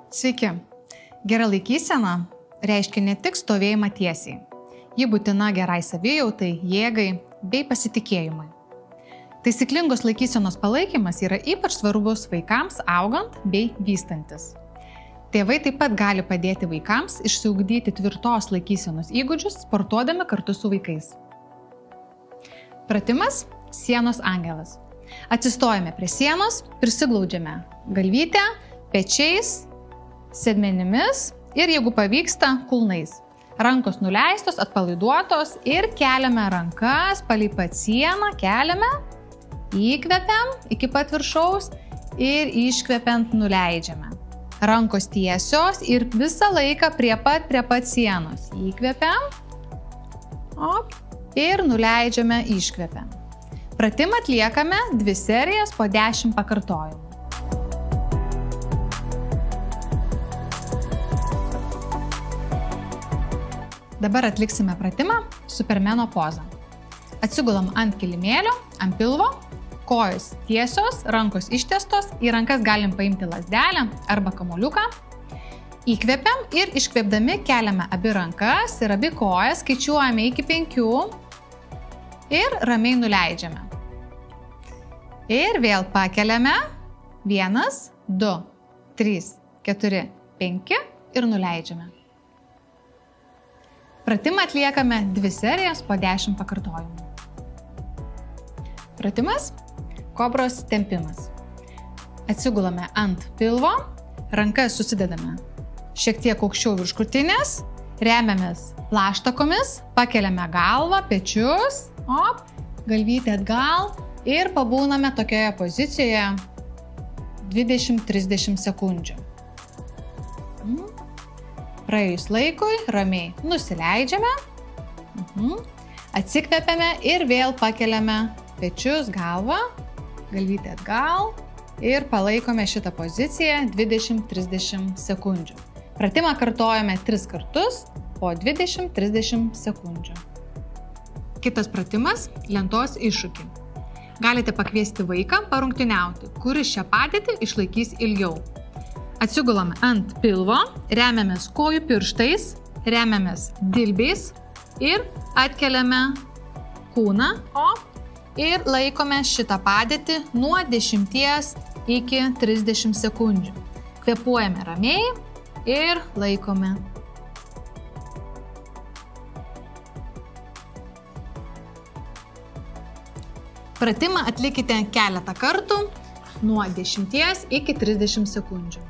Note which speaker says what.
Speaker 1: Sveiki. Gera laikysena reiškia ne tik stovėjimą tiesiai. Ji būtina gerai savijautai, jėgai bei pasitikėjimui. Taisyklingos laikysenos palaikymas yra ypač svarbus vaikams augant bei vystantis. Tėvai taip pat gali padėti vaikams išsiugdyti tvirtos laikysenos įgūdžius, sportuodami kartu su vaikais. Pratimas – sienos angelas. Atsistojame prie sienos, prisiglaudžiame galvytę, pečiais, sėdmenimis ir, jeigu pavyksta, kulnais. Rankos nuleistos, atpalaiduotos ir keliame rankas palei pat sieną, keliame, įkvepiam iki pat viršaus ir iškvepiant nuleidžiame. Rankos tiesios ir visą laiką prie pat sienos. Įkvepiam ir nuleidžiame, iškvepiam. Pratimą atliekame 2 serijas po 10 pakartojimų. Dabar atliksime pratimą Supermeno pozą. Atsigulam ant kilimėlio, ant pilvo, kojos tiesios, rankos ištiestos, į rankas galim paimti lazdelę arba kamuoliuką. Įkvepiam ir iškvėpdami keliame abi rankas ir abi kojas, skaičiuojame iki 5 ir ramiai nuleidžiame. Ir vėl pakeliame 1, 2, 3, 4, 5 ir nuleidžiame. Pratimą atliekame 2 serijas po 10 pakartojimų. Pratimas – kobros tempimas. Atsigulame ant pilvo, rankas susidedame šiek tiek aukščiau virš krūtinės, remiamės plaštakomis, pakeliame galvą, pečius, galvytę atgal ir pabūname tokioje pozicijoje 20-30 sekundžių. Praėjus laikui ramiai nusileidžiame, atsikvepiame ir vėl pakeliame pečius, galvą, galvytę atgal ir palaikome šitą poziciją 20-30 sekundžių. Pratimą kartojame 3 kartus po 20-30 sekundžių. Kitas pratimas – lentos iššūkį. Galite pakviesti vaiką parungtyniauti, kuris šią padėtį išlaikys ilgiau. Atsigulame ant pilvo, remiamės kojų pirštais, remiamės dilbiais ir atkeliame kūną ir laikome šitą padėtį nuo 10 iki 30 sekundžių. Kvėpuojame ramiai ir laikome. Pratimą atlikite keletą kartų nuo 10 iki 30 sekundžių.